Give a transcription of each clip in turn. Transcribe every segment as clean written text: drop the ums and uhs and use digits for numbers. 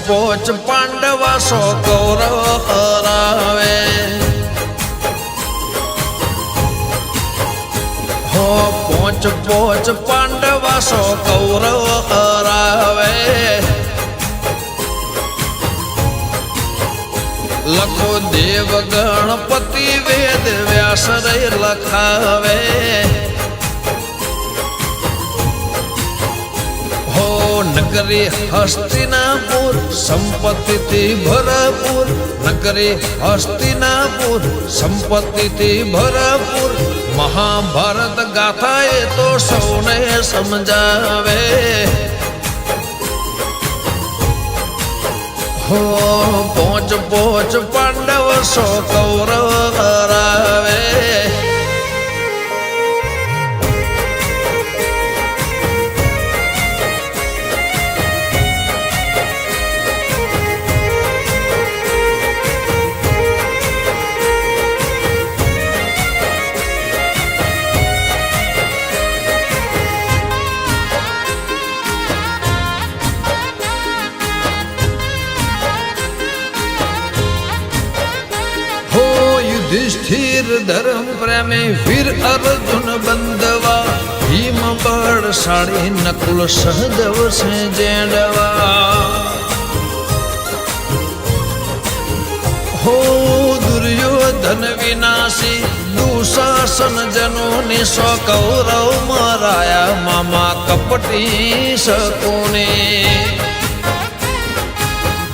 પોચ પાંડવા 100 કૌરવ હરાવે હો પોચ પાંડવા 100 કૌરવ હરાવે લખો દેવ ગણપતિ વેદ વ્યાસ રે લખાવે હો નગરી હસ્તિનાપુર સંપત્તિથી ભરપૂર નગરી હસ્તિનાપુર સંપત્તિથી ભરપૂર મહાભારત ગાથા એ તો સૌને સમજાવે હો પોચ પાંડવ 100 કૌરવ હરાવે युधिष्ठिर धर्म प्रेमी वीर अर्जुन बंदवा भीम बड़शाड़ी नकुल सहदेव से जेंडवा हो दुर्योधन विनाशी दुशासन जनों ने 100 कौरव मराया मामा कपटी शकुने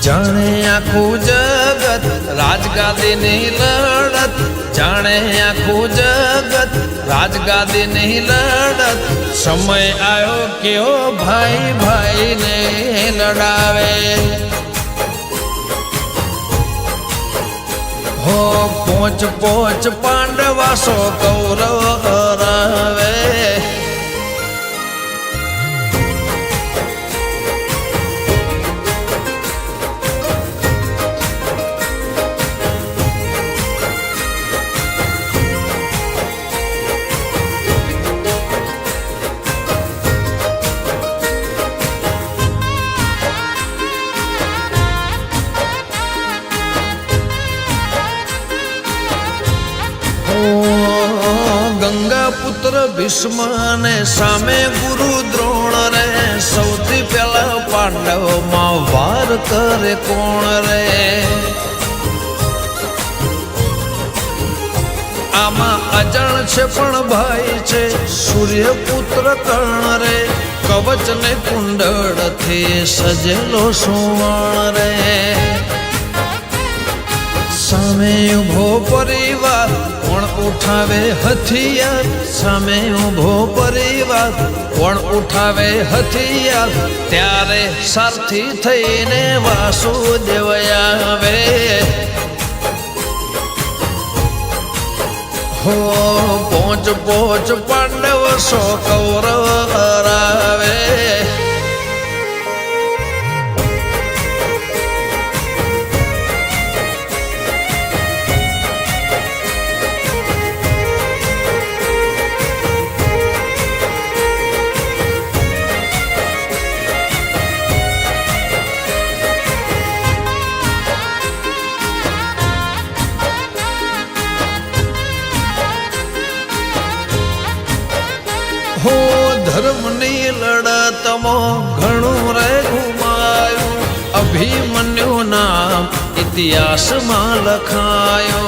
जाने आखू जगत राजगादी नहीं लड़त जाने आखू जगत राजगादी नहीं लड़त समय आयो क्यों भाई भाई ने लड़ावे हो पोच पांडवा 100 कौरव हरावे गंगा पुत्र भीष्म ने सामे गुरु द्रोण रे सौथी पहला पांडव मां वार करे कोण रे आमा अजाण छे पण भाई छे सूर्य पुत्र कर्ण रे कवच ने कुंडल थी सजेलो सुवर्ण रे सामे उभो परिवार कोण उठावे हथियार सामे उभो परिवार कोण उठावे हथियार त्यारे सारथी थईने वासुदेव आवे हो पोच पांडव 100 कौरव हरावे हो धर्म नी लड़त घणु रे घुमायो अभिमन्यु नाम इतिहास में लखायो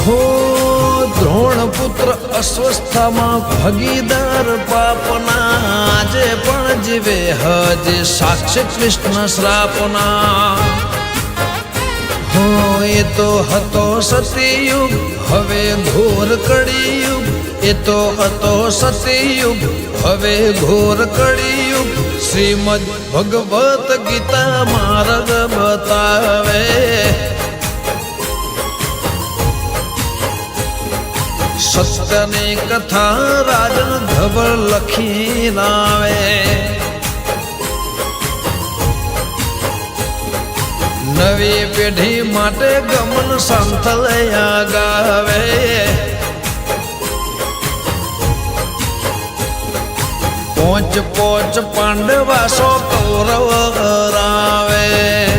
हो द्रोण पुत्र अश्वस्था में भागीदार पापना आजे पण जीवे हजे साक्षी कृष्ण श्रापना हो ये तो हतो सतयुग हवे घोर कड़ियुग ये तो हतो सतयुग हवे घोर कड़ियुग श्रीमद् भगवत गीता मार्ग बतावे सत्यनी कथा राजन धवल लखी लावे नवी पेढ़ी माटे गमन सांथलया गावे પોચ પોચ પાંડવાસો કૌરવ હરાવે